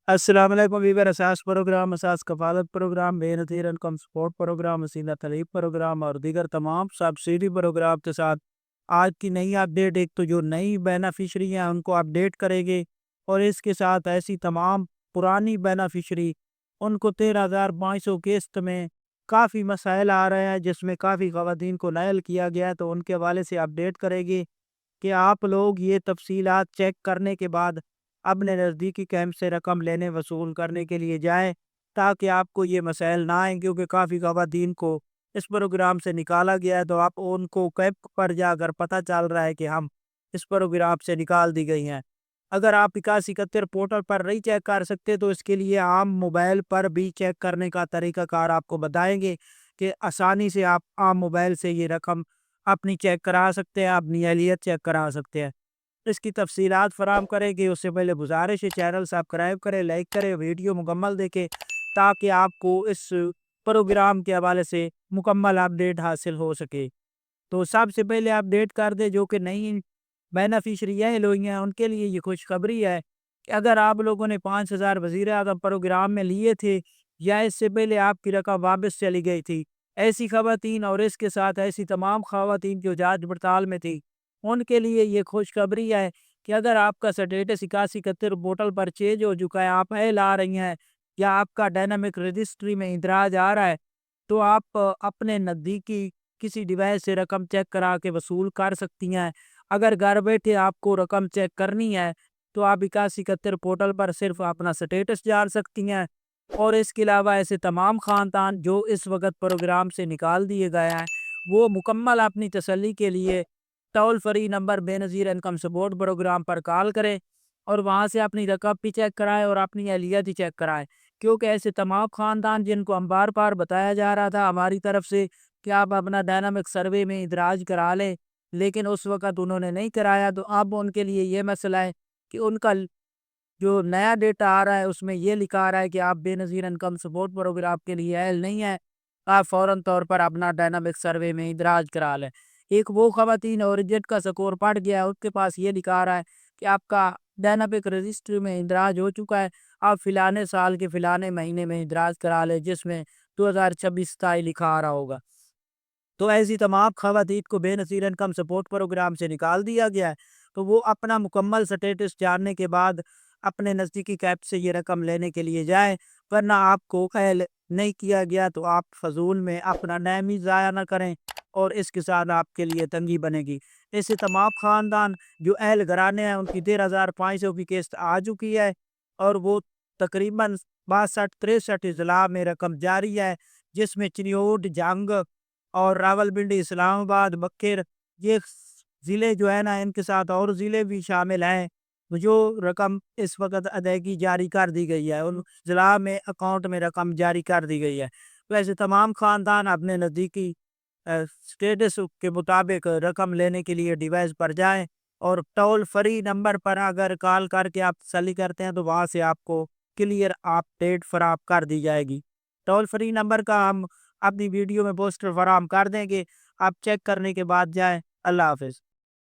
السلام علیکم ویور اساس پروگرام اساس کفالت پروگرام بے نظیر انکم سپورٹ پروگرام مسینہ طلیب پروگرام اور دیگر تمام سبسڈی پروگرام کے ساتھ آج کی نئی اپڈیٹ ایک تو جو نئی بینیفیشری ہیں ان کو اپڈیٹ کرے گی اور اس کے ساتھ ایسی تمام پرانی بینیفیشری ان کو 13,500 قسط میں کافی مسائل آ رہے ہیں جس میں کافی خواتین کو نائل کیا گیا ہے، تو ان کے حوالے سے اپڈیٹ کرے گی کہ آپ لوگ یہ تفصیلات چیک کرنے کے بعد اپنے نزدیکی کیمپ سے رقم لینے وصول کرنے کے لیے جائیں تاکہ آپ کو یہ مسائل نہ آئیں، کیونکہ کافی خواتین کو اس پروگرام سے نکالا گیا ہے تو آپ ان کو کیمپ پر جا کر پتہ چل رہا ہے کہ ہم اس پروگرام سے نکال دی گئی ہیں۔ اگر آپ 8171 پورٹل پر نہیں چیک کر سکتے تو اس کے لیے عام موبائل پر بھی چیک کرنے کا طریقہ کار آپ کو بتائیں گے کہ آسانی سے آپ عام موبائل سے یہ رقم اپنی چیک کرا سکتے ہیں، اپنی اہلیت چیک کرا سکتے ہیں۔ اس کی تفصیلات فراہم کرے گی، اس سے پہلے گزارش ہے چینل سبسکرائب کرے، لائک کرے، ویڈیو مکمل دیکھے تاکہ آپ کو اس پروگرام کے حوالے سے مکمل اپڈیٹ حاصل ہو سکے۔ تو سب سے پہلے اپڈیٹ کر دے جو کہ نئی بینیفیشری ہوئی ہیں ان کے لیے یہ خوشخبری ہے کہ اگر آپ لوگوں نے 5,000 وزیر اعظم پروگرام میں لیے تھے یا اس سے پہلے آپ کی رقم واپس چلی گئی تھی، ایسی خواتین اور اس کے ساتھ ایسی تمام خواتین جو جانچ پڑتال میں تھی ان کے لیے یہ خوشخبری ہے کہ اگر آپ کا سٹیٹس 8171 پورٹل پر چینج ہو چکا ہے، آپ ایل آ رہی ہیں یا آپ کا ڈائنامک رجسٹری میں اندراج آ رہا ہے، تو آپ اپنے نزدیکی کسی ڈیوائس سے رقم چیک کرا کے وصول کر سکتی ہیں۔ اگر گھر بیٹھے آپ کو رقم چیک کرنی ہے تو آپ 8171 پورٹل پر صرف اپنا سٹیٹس جان سکتی ہیں، اور اس کے علاوہ ایسے تمام خاندان جو اس وقت پروگرام سے نکال دیے گئے ہیں وہ مکمل اپنی تسلی کے لیے ٹول فری نمبر بے نظیر انکم سپورٹ پروگرام پر کال کریں اور وہاں سے اپنی رقم بھی چیک کرائیں اور اپنی اہلیت بھی چیک کرائیں، کیونکہ ایسے تمام خاندان جن کو ہم بار بار بتایا جا رہا تھا ہماری طرف سے کہ آپ اپنا ڈائنامک سروے میں اندراج کرا لیں، لیکن اس وقت انہوں نے نہیں کرایا، تو اب ان کے لیے یہ مسئلہ ہے کہ ان کا جو نیا ڈیٹا آ رہا ہے اس میں یہ لکھا آ رہا ہے کہ آپ بے نظیر انکم سپورٹ پروگرام کے لیے اہل نہیں ہے، آپ فوراً طور پر اپنا ڈائنامک سروے میں اندراج کرا لیں۔ ایک وہ خواتین اور جٹ کا سکور پڑ گیا ہے، اس کے پاس یہ لکھا آ رہا ہے کہ آپ کا ڈائنامک رجسٹری میں اندراج ہو چکا ہے، آپ فلانے سال کے فلانے مہینے میں اندراج کرا لیں جس میں 2026 لکھا آ رہا ہوگا۔ تو ایسی تمام خواتین کو بے نظیر انکم سپورٹ پروگرام سے نکال دیا گیا ہے، تو وہ اپنا مکمل سٹیٹس جاننے کے بعد اپنے نزدیکی کیپ سے یہ رقم لینے کے لیے جائیں، ورنہ آپ کو اہل نہیں کیا گیا تو آپ فضول میں اپنا ٹائم ہی ضائع نہ کریں اور اس کے ساتھ آپ کے لیے تنگی بنے گی۔ ایسے تمام خاندان جو اہل گھرانے ہیں ان کی 13,500 کی قسط آ چکی ہے اور وہ تقریباً 62-63 اضلاع میں رقم جاری ہے، جس میں چنیوٹ، جنگ اور راول پنڈی، اسلام آباد، بکر، یہ ضلع جو ہے نا ان کے ساتھ اور ضلع بھی شامل ہیں جو رقم اس وقت ادائیگی جاری کر دی گئی ہے، ان ضلع میں اکاؤنٹ میں رقم جاری کر دی گئی ہے۔ ویسے تمام خاندان اپنے نزدیکی سٹیٹس کے مطابق رقم لینے کے لیے ڈیوائس پر جائیں اور ٹول فری نمبر پر اگر کال کر کے آپ تسلی کرتے ہیں تو وہاں سے آپ کو کلیئر اپڈیٹ فراہم کر دی جائے گی۔ ٹول فری نمبر کا ہم اپنی ویڈیو میں پوسٹر فراہم کر دیں گے، آپ چیک کرنے کے بعد جائیں۔ اللہ حافظ۔